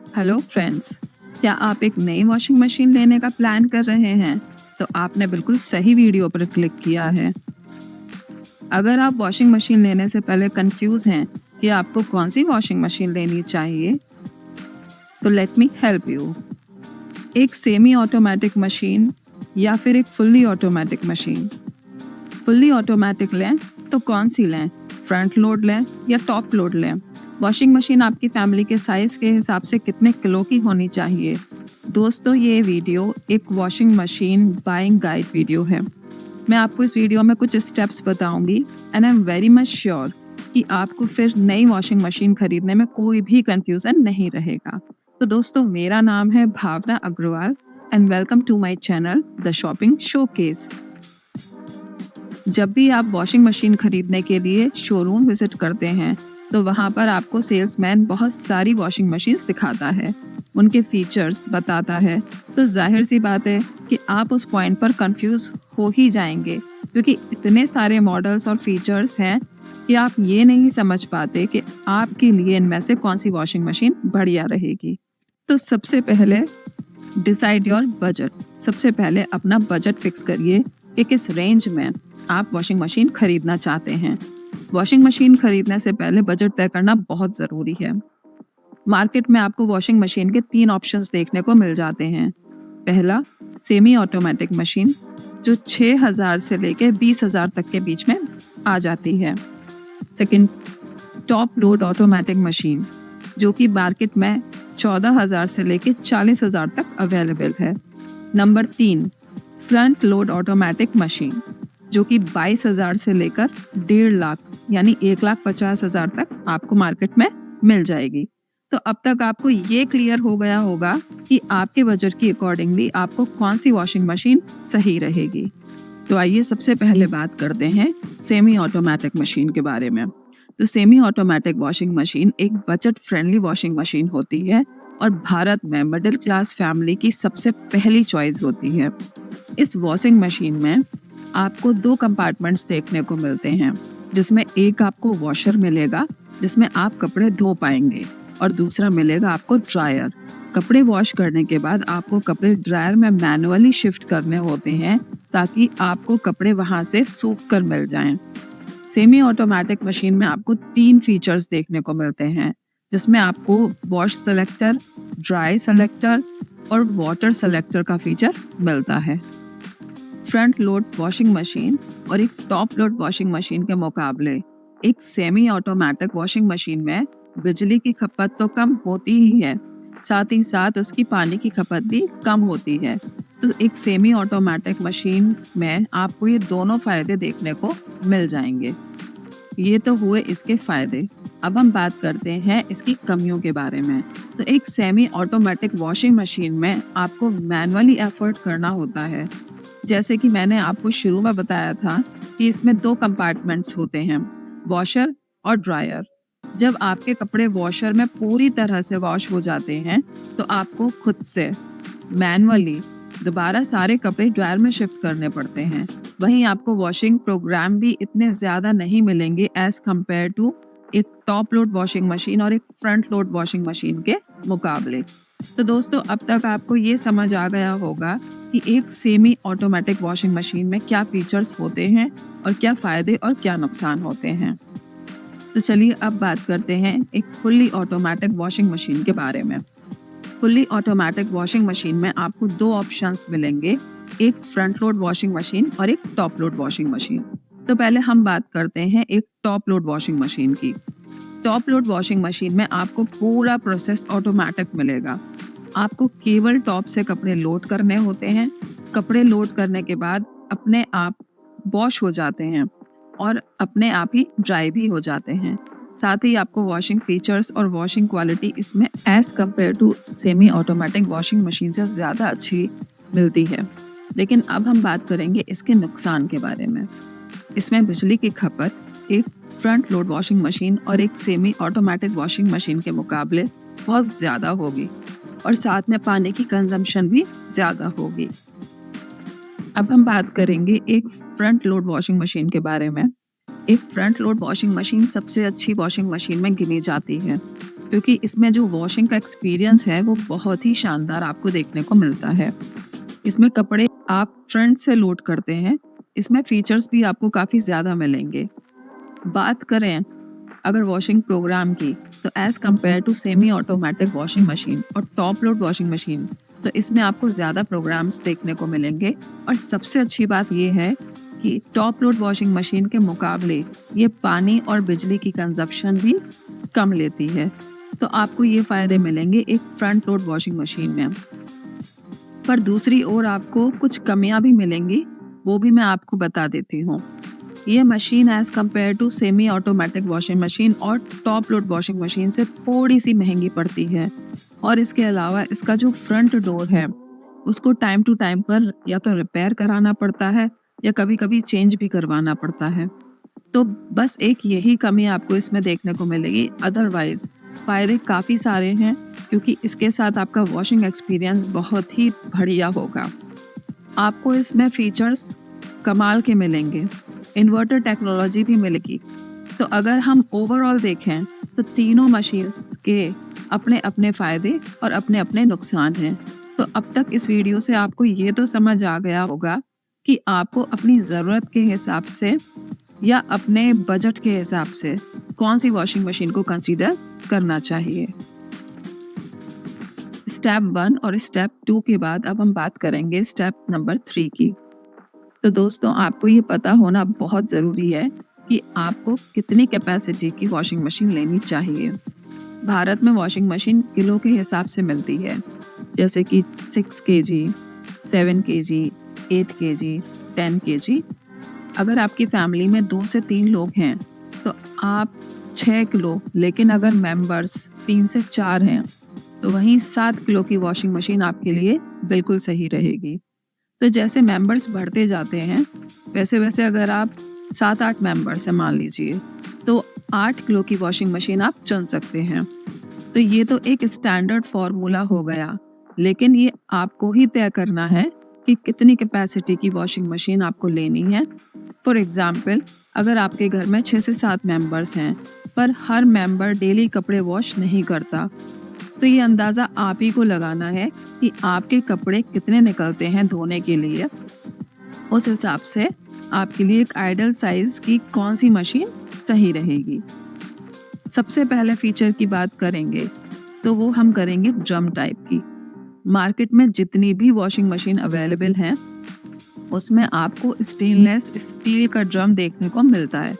Hello friends, क्या आप एक नई वॉशिंग मशीन लेने का प्लान कर रहे हैं? तो आपने बिल्कुल सही वीडियो पर क्लिक किया है। अगर आप वॉशिंग मशीन लेने से पहले कंफ्यूज हैं कि आपको कौन सी वॉशिंग मशीन लेनी चाहिए, तो लेट मी हेल्प यू। एक सेमी ऑटोमेटिक मशीन या फिर एक fully automatic machine. Fully automatic लें तो कौन सी लें? फ्रंट लोड लें या टॉप लोड लें? वॉशिंग मशीन आपकी फैमिली के साइज के हिसाब से कितने किलो की होनी चाहिए? दोस्तों, ये वीडियो एक washing machine buying guide video है। मैं आपको इस वीडियो में कुछ स्टेप्स बताऊंगी and I am very much sure कि आपको फिर नई वॉशिंग मशीन खरीदने में कोई भी कंफ्यूजन नहीं रहेगा। तो दोस्तों, मेरा नाम है Bhavna Agarwal and welcome to my channel the shopping showcase. जब भी आप वॉशिंग मशीन खरीदने के लिए शोरूम विजिट करते हैं तो वहाँ पर आपको सेल्समैन बहुत सारी वॉशिंग मशीन्स दिखाता है, उनके फीचर्स बताता है। तो जाहिर सी बात है कि आप उस पॉइंट पर कंफ्यूज हो ही जाएंगे, क्योंकि इतने सारे मॉडल्स और फीचर्स हैं कि आप ये नहीं समझ पाते कि आपके लिए इनमें से कौन सी वॉशिंग मशीन बढ़िया रहेगी। तो सबसे पहले डिसाइड योर बजट। सबसे पहले अपना बजट फिक्स करिए कि किस रेंज में आप वॉशिंग मशीन खरीदना चाहते हैं। वॉशिंग मशीन खरीदने से पहले बजट तय करना बहुत ज़रूरी है। मार्केट में आपको वॉशिंग मशीन के 3 ऑप्शंस देखने को मिल जाते हैं। पहला, सेमी ऑटोमेटिक मशीन, जो 6,000 से लेकर 20,000 तक के बीच में आ जाती है। Second, top load automatic machine, जो कि मार्केट में 14,000 से लेकर 40,000 तक अवेलेबल है। Number 3, front load automatic machine, जो कि 22,000 से लेकर 1.5 लाख यानी 1,50,000 तक आपको मार्केट में मिल जाएगी। तो अब तक आपको ये क्लियर हो गया होगा कि आपके बजट की अकॉर्डिंगली आपको कौन सी वॉशिंग मशीन सही रहेगी। तो आइए सबसे पहले बात करते हैं सेमी ऑटोमेटिक मशीन के बारे में। तो सेमी ऑटोमेटिक वॉशिंग मशीन एक बजट फ्रेंडली वॉशिंग मशीन होती है और भारत में मिडिल क्लास फैमिली की सबसे पहली चॉइस होती है। इस वॉशिंग मशीन में आपको 2 कंपार्टमेंट्स देखने को मिलते हैं, जिसमें एक आपको वॉशर मिलेगा जिसमें आप कपड़े धो पाएंगे, और दूसरा मिलेगा आपको ड्रायर। कपड़े वॉश करने के बाद आपको कपड़े ड्रायर में मैनुअली शिफ्ट करने होते हैं ताकि आपको कपड़े वहां से सूख कर मिल जाएं। सेमी ऑटोमेटिक मशीन में आपको 3 फीचर्स देखने को मिलते हैं, जिसमें आपको वॉश सेलेक्टर, ड्राई सेलेक्टर और वाटर सेलेक्टर का फीचर मिलता है। फ्रंट लोड वॉशिंग मशीन और एक टॉप लोड वॉशिंग मशीन के मुकाबले एक सेमी ऑटोमेटिक वॉशिंग मशीन में बिजली की खपत तो कम होती ही है, साथ ही साथ उसकी पानी की खपत भी कम होती है। तो एक सेमी ऑटोमेटिक मशीन में आपको ये दोनों फायदे देखने को मिल जाएंगे। ये तो हुए इसके फायदे। अब हम बात करते हैं इसकी कमियों के बारे में। तो एक सेमी ऑटोमेटिक वॉशिंग मशीन में आपको मैनुअली एफर्ट करना होता है। जैसे कि मैंने आपको शुरू में बताया था कि इसमें 2 कंपार्टमेंट्स होते हैं, वॉशर और ड्रायर। जब आपके कपड़े वॉशर में पूरी तरह से वॉश हो जाते हैं तो आपको खुद से मैनुअली दोबारा सारे कपड़े ड्रायर में शिफ्ट करने पड़ते हैं। वहीं आपको वॉशिंग प्रोग्राम भी इतने ज़्यादा नहीं मिलेंगे एज कम्पेयर टू एक टॉप लोड वॉशिंग मशीन और एक फ्रंट लोड वॉशिंग मशीन के मुकाबले। तो दोस्तों, अब तक आपको ये समझ आ गया होगा कि एक सेमी ऑटोमेटिक वॉशिंग मशीन में क्या फीचर्स होते हैं और क्या फ़ायदे और क्या नुकसान होते हैं। तो चलिए अब बात करते हैं एक फुल्ली ऑटोमेटिक वॉशिंग मशीन के बारे में। फुल्ली ऑटोमेटिक वॉशिंग मशीन में आपको 2 ऑप्शंस मिलेंगे, एक फ्रंट लोड वॉशिंग मशीन और एक टॉप लोड वॉशिंग मशीन। तो पहले हम बात करते हैं एक टॉप लोड वॉशिंग मशीन की। टॉप लोड वॉशिंग मशीन में आपको पूरा प्रोसेस ऑटोमेटिक मिलेगा। आपको केवल टॉप से कपड़े लोड करने होते हैं। कपड़े लोड करने के बाद अपने आप वॉश हो जाते हैं और अपने आप ही ड्राई भी हो जाते हैं। साथ ही आपको वॉशिंग फीचर्स और वॉशिंग क्वालिटी इसमें as compare to semi automatic washing machine से ज़्यादा अच्छी मिलती है। लेकिन अब हम बात करेंगे इसके नुकसान के बारे में। इसमें बिजली की खपत एक फ्रंट लोड वॉशिंग मशीन और एक सेमी ऑटोमेटिक वॉशिंग मशीन के मुकाबले बहुत ज़्यादा होगी और साथ में पानी की कंजम्पशन भी ज़्यादा होगी। अब हम बात करेंगे एक फ्रंट लोड वॉशिंग मशीन के बारे में। एक फ्रंट लोड वॉशिंग मशीन सबसे अच्छी वॉशिंग मशीन में गिनी जाती है, क्योंकि इसमें जो वॉशिंग का एक्सपीरियंस है वो बहुत ही शानदार आपको देखने को मिलता है। इसमें कपड़े आप फ्रंट से लोड करते हैं, इसमें फीचर्स भी आपको काफ़ी ज़्यादा मिलेंगे। बात करें अगर वॉशिंग प्रोग्राम की, तो as compare to semi automatic washing machine और टॉप लोड वॉशिंग मशीन, तो इसमें आपको ज़्यादा प्रोग्राम्स देखने को मिलेंगे। और सबसे अच्छी बात ये है कि टॉप लोड वॉशिंग मशीन के मुकाबले ये पानी और बिजली की कंजप्शन भी कम लेती है। तो आपको ये फ़ायदे मिलेंगे एक फ्रंट लोड वॉशिंग मशीन में। पर दूसरी ओर आपको कुछ कमियां भी मिलेंगी, वो भी मैं आपको बता देती हूँ। ये machine as compare to semi automatic washing machine और टॉप लोड वॉशिंग मशीन से थोड़ी सी महंगी पड़ती है। और इसके अलावा इसका जो फ्रंट डोर है उसको टाइम टू टाइम पर या तो रिपेयर कराना पड़ता है या कभी-कभी चेंज भी करवाना पड़ता है। तो बस एक यही कमी आपको इसमें देखने को मिलेगी, अदरवाइज फ़ायदे काफ़ी सारे हैं क्योंकि इसके साथ आपका वॉशिंग एक्सपीरियंस बहुत ही बढ़िया होगा। आपको इसमें फीचर्स कमाल के मिलेंगे, इन्वर्टर टेक्नोलॉजी भी मिलेगी। तो अगर हम ओवरऑल देखें तो तीनों मशीन्स के अपने अपने फ़ायदे और अपने अपने नुकसान हैं। तो अब तक इस वीडियो से आपको ये तो समझ आ गया होगा कि आपको अपनी ज़रूरत के हिसाब से या अपने बजट के हिसाब से कौन सी वॉशिंग मशीन को कंसीडर करना चाहिए। स्टेप 1 और स्टेप 2 के बाद अब हम बात करेंगे स्टेप नंबर 3 की। तो दोस्तों आपको ये पता होना बहुत ज़रूरी है कि आपको कितनी कैपेसिटी की वॉशिंग मशीन लेनी चाहिए। भारत में वॉशिंग मशीन किलो के हिसाब से मिलती है, जैसे कि 6 केजी, 7 केजी, 8 केजी, 10 केजी। अगर आपकी फैमिली में 2 से 3 लोग हैं तो आप 6 किलो, लेकिन अगर मेंबर्स 3 से 4 हैं तो वहीं 7 किलो की वॉशिंग मशीन आपके लिए बिल्कुल सही रहेगी। तो जैसे मेंबर्स बढ़ते जाते हैं वैसे वैसे अगर आप 7-8 मेंबर्स हैं मान लीजिए, तो 8 किलो की वॉशिंग मशीन आप चुन सकते हैं। तो ये तो एक स्टैंडर्ड फार्मूला हो गया, लेकिन ये आपको ही तय करना है कि कितनी कैपेसिटी की वॉशिंग मशीन आपको लेनी है। फॉर एग्जाम्पल, अगर आपके घर में 6 से 7 मेंबर्स हैं पर हर मेंबर डेली कपड़े वॉश नहीं करता, तो ये अंदाज़ा आप ही को लगाना है कि आपके कपड़े कितने निकलते हैं धोने के लिए। उस हिसाब से आपके लिए एक आइडियल साइज़ की कौन सी मशीन सही रहेगी। सबसे पहले फीचर की बात करेंगे तो वो हम करेंगे ड्रम टाइप की। मार्केट में जितनी भी वॉशिंग मशीन अवेलेबल हैं उसमें आपको स्टेनलेस स्टील का ड्रम देखने को मिलता है,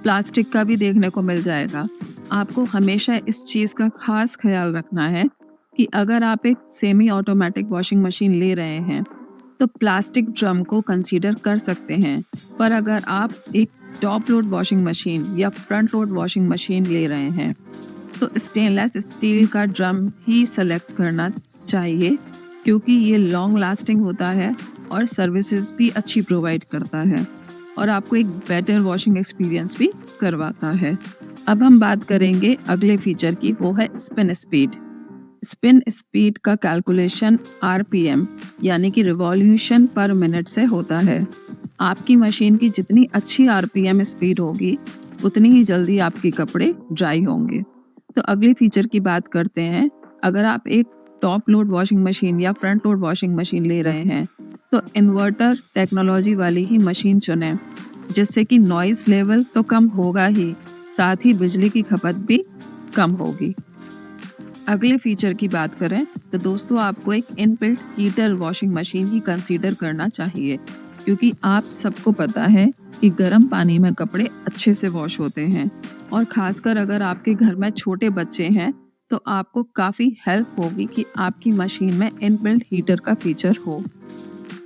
प्लास्टिक का भी देखने को मिल जाएगा। आपको हमेशा इस चीज़ का खास ख्याल रखना है कि अगर आप एक सेमी ऑटोमेटिक वॉशिंग मशीन ले रहे हैं तो प्लास्टिक ड्रम को कंसीडर कर सकते हैं, पर अगर आप एक टॉप लोड वॉशिंग मशीन या फ्रंट लोड वॉशिंग मशीन ले रहे हैं तो स्टेनलेस स्टील का ड्रम ही सेलेक्ट करना चाहिए, क्योंकि ये लॉन्ग लास्टिंग होता है और सर्विसेज भी अच्छी प्रोवाइड करता है और आपको एक बेटर वॉशिंग एक्सपीरियंस भी करवाता है। अब हम बात करेंगे अगले फीचर की, वो है स्पिन स्पीड। स्पिन स्पीड का कैलकुलेशन आरपीएम यानी कि रिवॉल्यूशन पर मिनट से होता है। आपकी मशीन की जितनी अच्छी आरपीएम स्पीड होगी उतनी ही जल्दी आपके कपड़े ड्राई होंगे। तो अगले फीचर की बात करते हैं। अगर आप एक टॉप लोड वॉशिंग मशीन या फ्रंट लोड वॉशिंग मशीन ले रहे हैं तो इन्वर्टर टेक्नोलॉजी वाली ही मशीन चुनें, जिससे कि नॉइस लेवल तो कम होगा ही, साथ ही बिजली की खपत भी कम होगी। अगले फीचर की बात करें तो दोस्तों आपको एक इनबिल्ट हीटर वॉशिंग मशीन ही कंसीडर करना चाहिए, क्योंकि आप सबको पता है कि गर्म पानी में कपड़े अच्छे से वॉश होते हैं और ख़ासकर अगर आपके घर में छोटे बच्चे हैं तो आपको काफ़ी हेल्प होगी कि आपकी मशीन में इनबिल्ट हीटर का फीचर हो।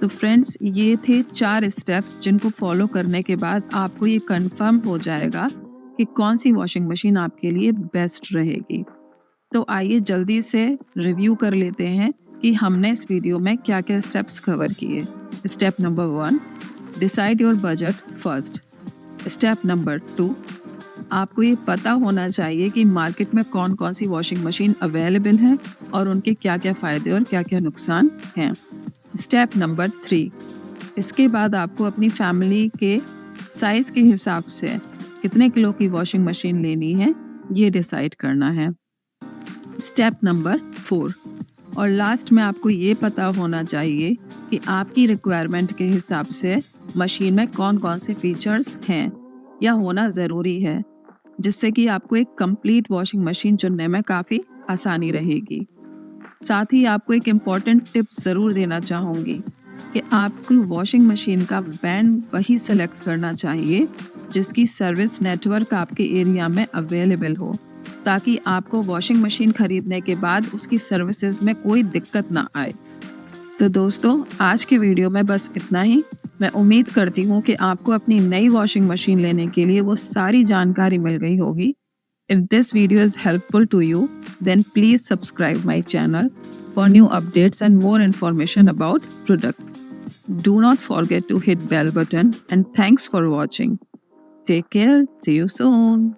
तो फ्रेंड्स, ये थे 4 स्टेप्स जिनको फॉलो करने के बाद आपको ये कंफर्म हो जाएगा कि कौन सी वॉशिंग मशीन आपके लिए बेस्ट रहेगी। तो आइए जल्दी से रिव्यू कर लेते हैं कि हमने इस वीडियो में क्या-क्या स्टेप्स कवर किए। Step number 1, decide your budget first. Step number 2, आपको ये पता होना चाहिए कि मार्केट में कौन-कौन सी वॉशिंग मशीन अवेलेबल हैं और उनके क्या-क्या फ़ायदे और क्या-क्या नुकसान हैं। स्टेप नंबर 3, इसके बाद आपको अपनी फैमिली के साइज़ के हिसाब से कितने किलो की वॉशिंग मशीन लेनी है ये डिसाइड करना है। स्टेप नंबर 4 और लास्ट में आपको ये पता होना चाहिए कि आपकी रिक्वायरमेंट के हिसाब से मशीन में कौन कौन से फीचर्स हैं या होना ज़रूरी है, जिससे कि आपको एक कंप्लीट वॉशिंग मशीन चुनने में काफ़ी आसानी रहेगी। साथ ही आपको एक इम्पॉर्टेंट टिप ज़रूर देना चाहूँगी कि आपको वॉशिंग मशीन का ब्रांड वही सेलेक्ट करना चाहिए जिसकी सर्विस नेटवर्क आपके एरिया में अवेलेबल हो, ताकि आपको वॉशिंग मशीन खरीदने के बाद उसकी सर्विसेज में कोई दिक्कत ना आए। तो दोस्तों, आज के वीडियो में बस इतना ही। मैं उम्मीद करती हूँ कि आपको अपनी नई वॉशिंग मशीन लेने के लिए वो सारी जानकारी मिल गई होगी। If this video is helpful to you, then please subscribe my channel for new updates and more information about product. Do not forget to hit bell button and thanks for watching. Take care. See you soon.